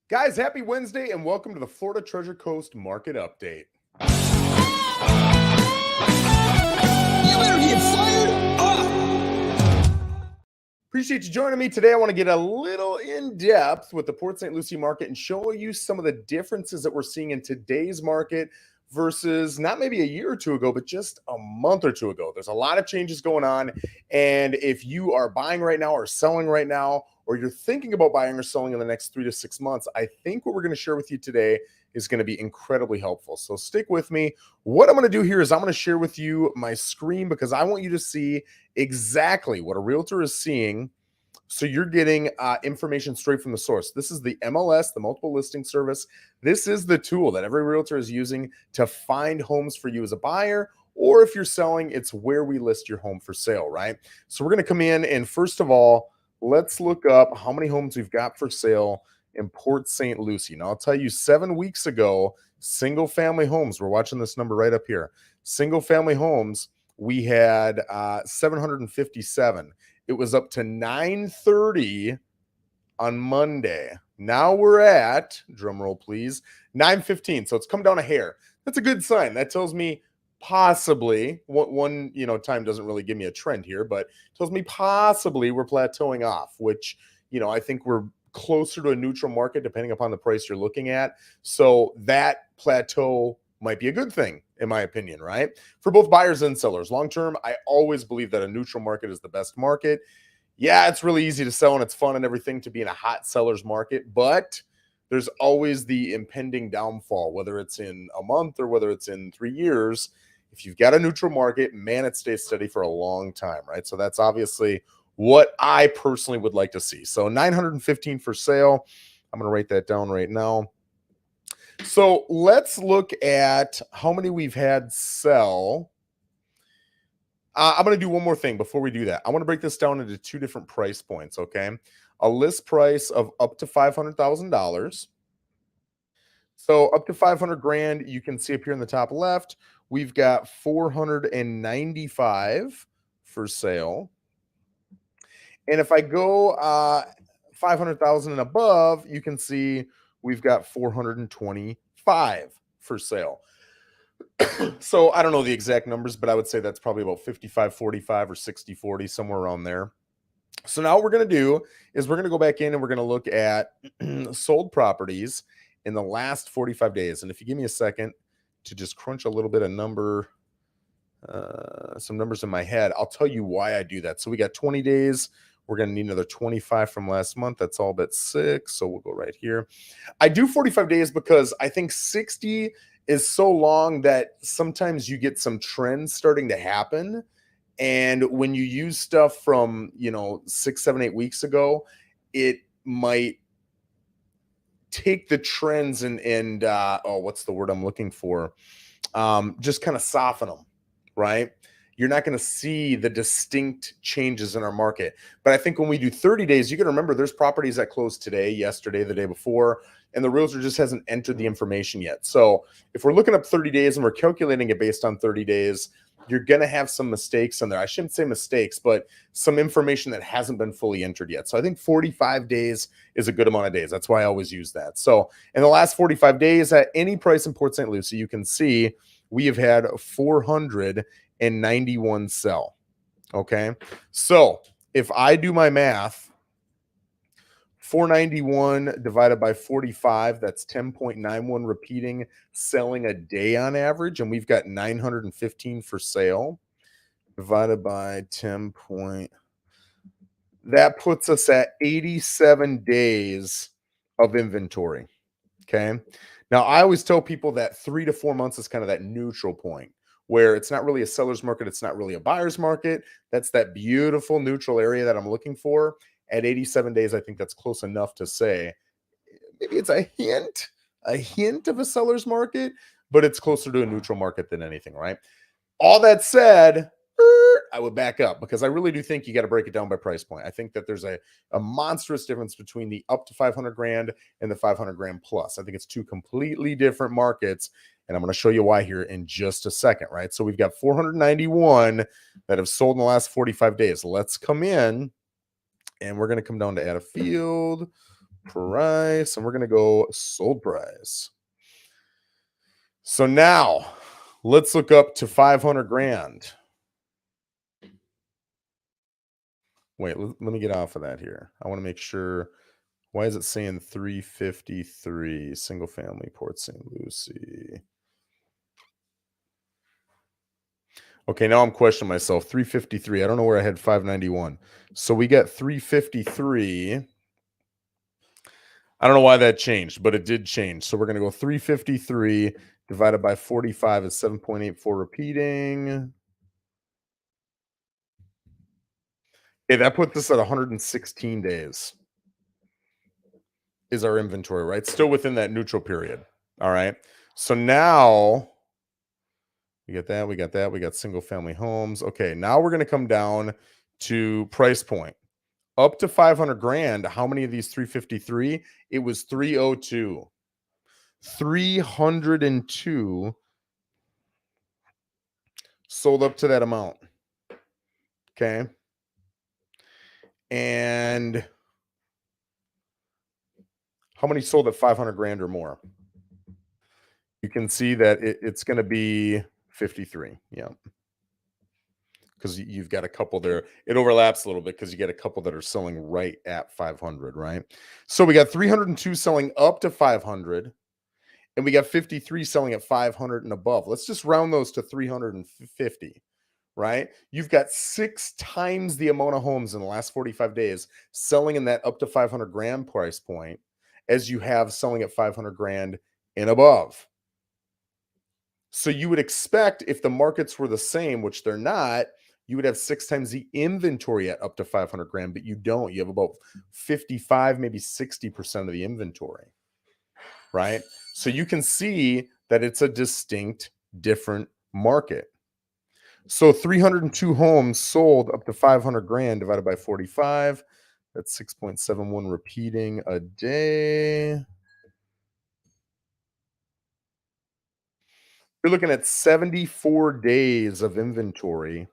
Guys, happy Wednesday and welcome to the Florida Treasure Coast Market Update. You better get fired up. Appreciate you joining me today. I want to get a little in depth with the Port St. Lucie market and show you some of the differences that we're seeing in today's market versus not maybe a year or two ago, but just a month or two ago. There's a lot of changes going on. And if you are buying right now or selling right now, or you're thinking about buying or selling in the next 3 to 6 months, I think what we're going to share with you today is going to be incredibly helpful. So stick with me. What I'm going to do here is I'm going to share with you my screen because I want you to see exactly what a realtor is seeing. So you're getting information straight from the source. This is the MLS, the multiple listing service. This is the tool that every realtor is using to find homes for you as a buyer, or if you're selling, it's where we list your home for sale, right? So we're going to come in and first of all, let's look up how many homes we've got for sale in Port St. Lucie. Now, I'll tell you, 7 weeks ago, single family homes, we're watching this number right up here. Single family homes, we had 757. It was up to 930 on Monday. Now we're at, drum roll please, 915. So it's come down a hair. That's a good sign. That tells me possibly one time doesn't really give me a trend here, but tells me possibly we're plateauing off, which I think we're closer to a neutral market depending upon the price you're looking at. So that plateau might be a good thing, in my opinion, right? For both buyers and sellers. Long term, I always believe that a neutral market is the best market. Yeah, it's really easy to sell and it's fun and everything to be in a hot seller's market, but there's always the impending downfall, whether it's in a month or whether it's in 3 years. If you've got a neutral market, man, it stays steady for a long time, right? So that's obviously what I personally would like to see. So 915 for sale. I'm going to write that down right now. So let's look at how many we've had sell. I'm going to do one more thing before we do that. I want to break this down into 2 different price points, okay? A list price of up to $500,000. So up to 500 grand, you can see up here in the top left, we've got 495 for sale. And if I go 500,000 and above, you can see we've got 425 for sale. So I don't know the exact numbers, but I would say that's probably about 55-45 or 60-40, somewhere around there. So now what we're going to do is we're going to go back in and we're going to look at sold properties in the last 45 days. And if you give me a second to just crunch a little bit of some numbers in my head, I'll tell you why I do that. So we got 20 days. We're going to need another 25 from last month. That's all but 6. So we'll go right here. I do 45 days because I think 60 is so long that sometimes you get some trends starting to happen. And when you use stuff from, 6, 7, 8 weeks ago, it might take the trends and what's the word I'm looking for? Just kind of soften them, right? You're not going to see the distinct changes in our market. But I think when we do 30 days, you got to remember there's properties that closed today, yesterday, the day before, and the realtor just hasn't entered the information yet. So if we're looking up 30 days and we're calculating it based on 30 days, you're going to have some mistakes in there. I shouldn't say mistakes, but some information that hasn't been fully entered yet. So I think 45 days is a good amount of days. That's why I always use that. So in the last 45 days at any price in Port St. Lucie, you can see we have had 491 sell. Okay. So if I do my math, 491 divided by 45, that's 10.91 repeating selling a day on average. And we've got 915 for sale divided by 10 point. That puts us at 87 days of inventory. Okay. Now, I always tell people that 3 to 4 months is kind of that neutral point where it's not really a seller's market. It's not really a buyer's market. That's that beautiful neutral area that I'm looking for. At 87 days, I think that's close enough to say maybe it's a hint of a seller's market, but it's closer to a neutral market than anything, right? All that said, I would back up because I really do think you got to break it down by price point. I think that there's a monstrous difference between the up to 500 grand and the 500 grand plus. I think it's 2 completely different markets. And I'm going to show you why here in just a second, right? So we've got 491 that have sold in the last 45 days. Let's come in. And we're going to come down to add a field, price, and we're going to go sold price. So now let's look up to 500 grand. Wait, let me get off of that here. I want to make sure. Why is it saying 353 single family Port St. Lucie? Okay, now I'm questioning myself. 353. I don't know where I had 591. So we got 353. I don't know why that changed, but it did change. So we're going to go 353 divided by 45 is 7.84 repeating. Okay, that puts us at 116 days is our inventory, right? Still within that neutral period. All right. So now we got that, we got that, we got single family homes. Okay, now we're going to come down to price point. Up to 500 grand, how many of these 353? It was 302. 302 sold up to that amount. Okay. And how many sold at 500 grand or more? You can see that it's going to be 53. Yeah. Because you've got a couple there. It overlaps a little bit because you get a couple that are selling right at 500, right? So we got 302 selling up to 500, and we got 53 selling at 500 and above. Let's just round those to 350, right? You've got 6 times the amount of homes in the last 45 days selling in that up to 500 grand price point as you have selling at 500 grand and above. So you would expect if the markets were the same, which they're not, you would have 6 times the inventory at up to 500 grand, but you don't. You have about 55, maybe 60% of the inventory, right? So you can see that it's a distinct, different market. So 302 homes sold up to 500 grand divided by 45. That's 6.71 repeating a day. You're looking at 74 days of inventory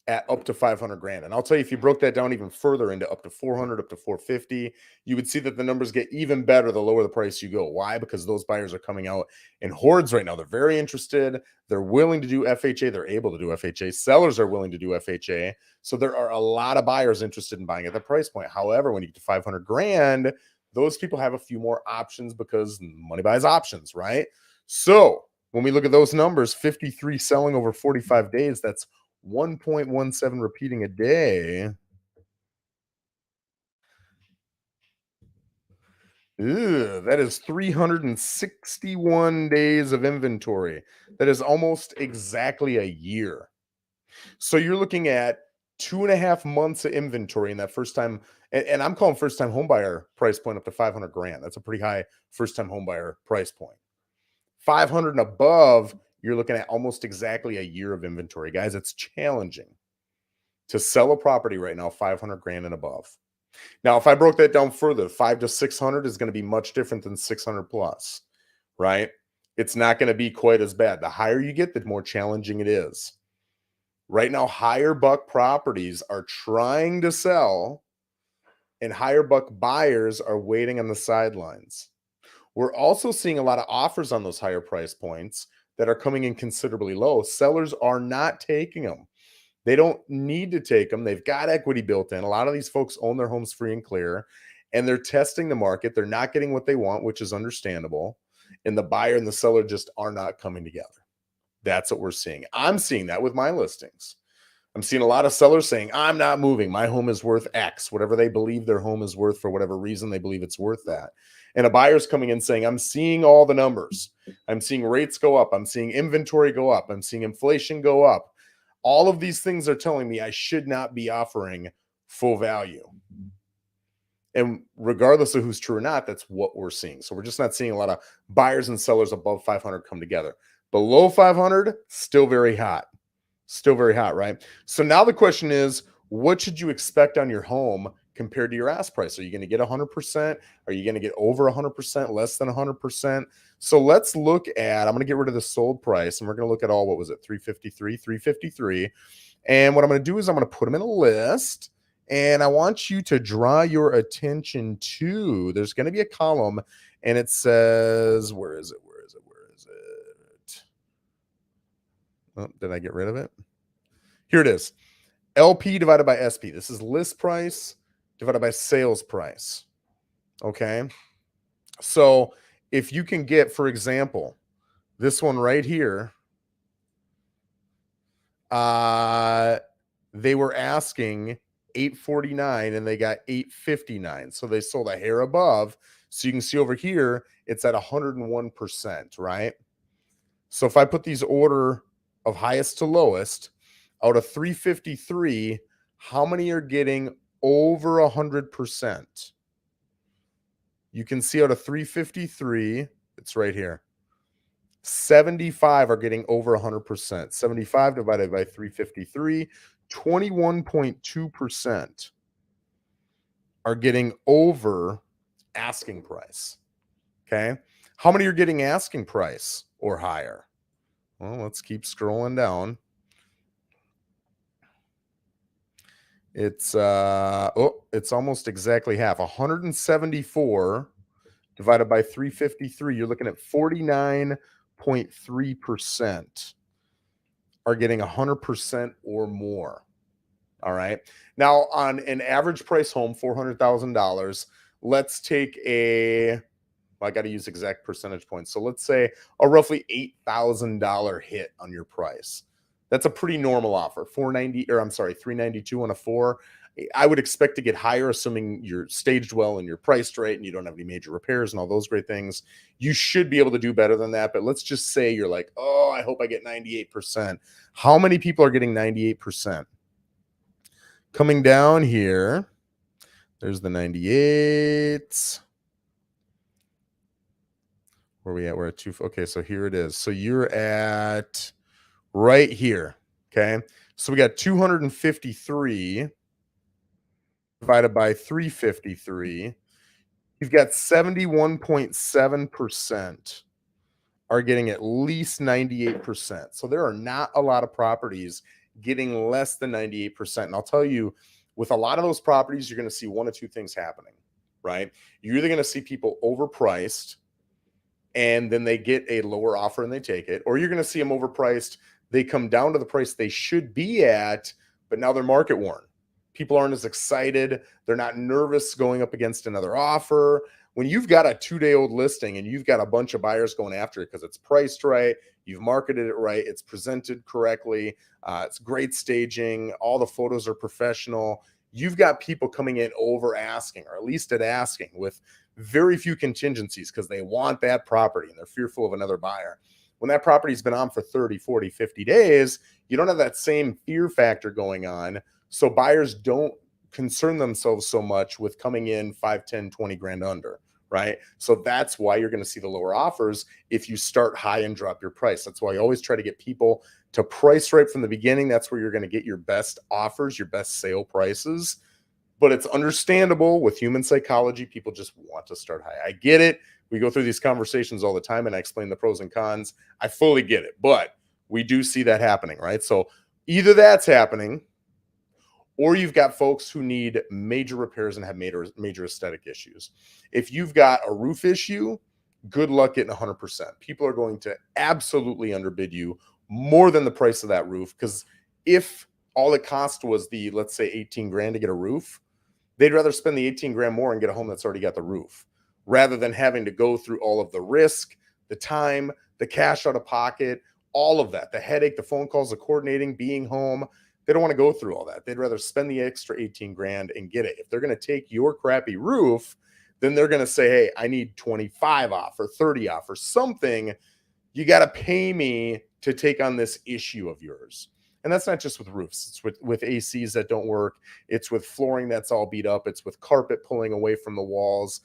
at up to 500 grand. And I'll tell you, if you broke that down even further into up to 400, up to 450, you would see that the numbers get even better the lower the price you go. Why? Because those buyers are coming out in hordes right now. They're very interested. They're willing to do FHA. They're able to do FHA. Sellers are willing to do FHA. So there are a lot of buyers interested in buying at the price point. However, when you get to 500 grand, those people have a few more options because money buys options, right? So when we look at those numbers, 53 selling over 45 days, that's 1.17 repeating a day. That is 361 days of inventory. That is almost exactly a year. So you're looking at 2.5 months of inventory in that first time. And I'm calling first time home buyer price point up to 500 grand. That's a pretty high first time home buyer price point. 500 and above, you're looking at almost exactly a year of inventory. Guys, it's challenging to sell a property right now, 500 grand and above. Now, if I broke that down further, 5 to 600 is going to be much different than 600 plus, right? It's not going to be quite as bad. The higher you get, the more challenging it is. Right now, higher buck properties are trying to sell, and higher buck buyers are waiting on the sidelines. We're also seeing a lot of offers on those higher price points that are coming in considerably low. Sellers are not taking them. They don't need to take them. They've got equity built in. A lot of these folks own their homes free and clear, and they're testing the market. They're not getting what they want, which is understandable. And the buyer and the seller just are not coming together. That's what we're seeing. I'm seeing that with my listings. I'm seeing a lot of sellers saying, I'm not moving. My home is worth X, whatever they believe their home is worth for whatever reason they believe it's worth that. And a buyer's coming in saying, I'm seeing all the numbers. I'm seeing rates go up. I'm seeing inventory go up. I'm seeing inflation go up. All of these things are telling me I should not be offering full value. And regardless of who's true or not, that's what we're seeing. So we're just not seeing a lot of buyers and sellers above 500 come together. Below 500, still very hot. Still very hot, right? So now the question is, what should you expect on your home compared to your ask price? Are you going to get 100%? Are you going to get over 100%, less than 100%? So let's look at, I'm going to get rid of the sold price, and we're going to look at all, what was it, 353, 353. And what I'm going to do is I'm going to put them in a list, And I want you to draw your attention to, there's going to be a column and it says, where is it? Oh, did I get rid of it? Here it is. LP divided by SP. This is list price divided by sales price. Okay. So if you can get, for example, this one right here, they were asking $849 and they got $859. So they sold a hair above. So you can see over here, it's at 101%, right? So if I put these order of highest to lowest out of 353, how many are getting over 100%? You can see out of 353, it's right here. 75 are getting over 100%. 75 divided by 353, 21.2% are getting over asking price. Okay. How many are getting asking price or higher? Well, let's keep scrolling down. It's it's almost exactly half. 174 divided by 353, you're looking at 49.3% are getting 100% or more. All right. Now, on an average price home, $400,000, let's take I got to use exact percentage points. So let's say a roughly $8,000 hit on your price. That's a pretty normal offer. 392 on a 4. I would expect to get higher, assuming you're staged well and you're priced right and you don't have any major repairs and all those great things. You should be able to do better than that. But let's just say you're like, oh, I hope I get 98%. How many people are getting 98%? Coming down here, there's the 98s. Where are we at? We're at 2. Okay, so here it is. So you're at right here. Okay, so we got 253 divided by 353. You've got 71.7% are getting at least 98%. So there are not a lot of properties getting less than 98%. And I'll tell you, with a lot of those properties, you're going to see one of two things happening, right? You're either going to see people overpriced and then they get a lower offer and they take it, or you're going to see them overpriced. They come down to the price they should be at, but now they're market worn. People aren't as excited. They're not nervous going up against another offer. When you've got a 2-day-old listing and you've got a bunch of buyers going after it because it's priced right, you've marketed it right, it's presented correctly, it's great staging, all the photos are professional, you've got people coming in over asking, or at least at asking, with very few contingencies because they want that property and they're fearful of another buyer. When that property's been on for 30, 40, 50 days, you don't have that same fear factor going on. So buyers don't concern themselves so much with coming in 5, 10, 20 grand under, right? So that's why you're going to see the lower offers if you start high and drop your price. That's why I always try to get people to price right from the beginning. That's where you're going to get your best offers, your best sale prices. But it's understandable with human psychology. People just want to start high. I get it. We go through these conversations all the time and I explain the pros and cons. I fully get it, but we do see that happening, right? So either that's happening, or you've got folks who need major repairs and have major aesthetic issues. If you've got a roof issue, good luck getting 100%. People are going to absolutely underbid you more than the price of that roof, because if all it cost was the, let's say, 18 grand to get a roof, they'd rather spend the 18 grand more and get a home that's already got the roof, rather than having to go through all of the risk, the time, the cash out of pocket, all of that, the headache, the phone calls, the coordinating, being home. They don't want to go through all that. They'd rather spend the extra 18 grand and get it. If they're going to take your crappy roof, then they're going to say, hey, I need 25 off or 30 off or something. You got to pay me to take on this issue of yours. And that's not just with roofs. It's with ACs that don't work. It's with flooring that's all beat up. It's with carpet pulling away from the walls.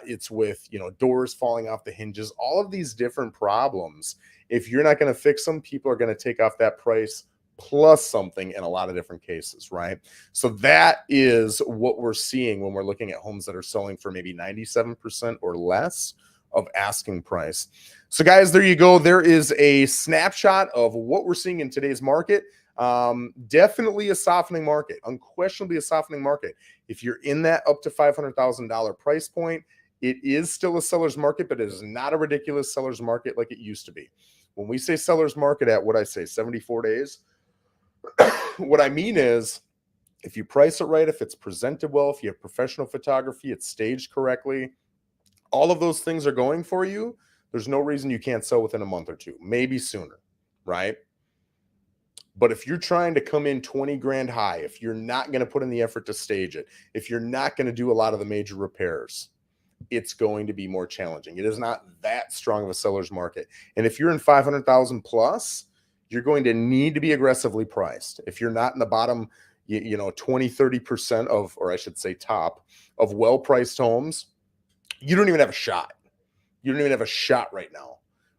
It's with, doors falling off the hinges. All of these different problems. If you're not going to fix them, people are going to take off that price plus something in a lot of different cases, right? So that is what we're seeing when we're looking at homes that are selling for maybe 97% or less of asking price. So guys, there you go. There is a snapshot of what we're seeing in today's market. Definitely a softening market, unquestionably a softening market. If you're in that up to $500,000 price point, it is still a seller's market, but it is not a ridiculous seller's market like it used to be. When we say seller's market at what I say, 74 days, what I mean is if you price it right, if it's presented well, if you have professional photography, it's staged correctly, all of those things are going for you, there's no reason you can't sell within a month or two, maybe sooner, right? But if you're trying to come in 20 grand high, if you're not going to put in the effort to stage it, if you're not going to do a lot of the major repairs, it's going to be more challenging. It is not that strong of a seller's market. And if you're in 500,000 plus, you're going to need to be aggressively priced. If you're not in the bottom, 20, 30% of, or I should say top of well-priced homes, you don't even have a shot. You don't even have a shot right now,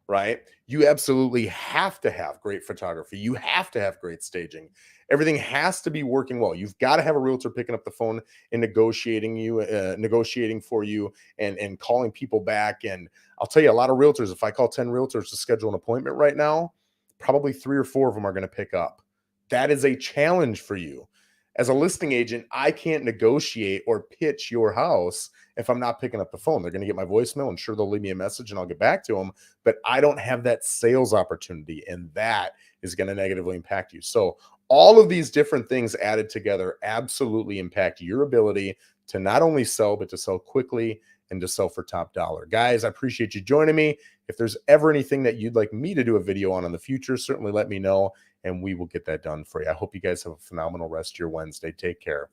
right? You absolutely have to have great photography. You have to have great staging. Everything has to be working well. You've got to have a realtor picking up the phone and negotiating for you and calling people back. And I'll tell you, a lot of realtors, if I call 10 realtors to schedule an appointment right now, probably 3 or 4 of them are going to pick up. That is a challenge for you. As a listing agent, I can't negotiate or pitch your house if I'm not picking up the phone. They're going to get my voicemail, and sure, they'll leave me a message and I'll get back to them, but I don't have that sales opportunity, and that is going to negatively impact you. So all of these different things added together absolutely impact your ability to not only sell, but to sell quickly and to sell for top dollar. Guys, I appreciate you joining me. If there's ever anything that you'd like me to do a video on in the future, certainly let me know, and we will get that done for you. I hope you guys have a phenomenal rest of your Wednesday. Take care.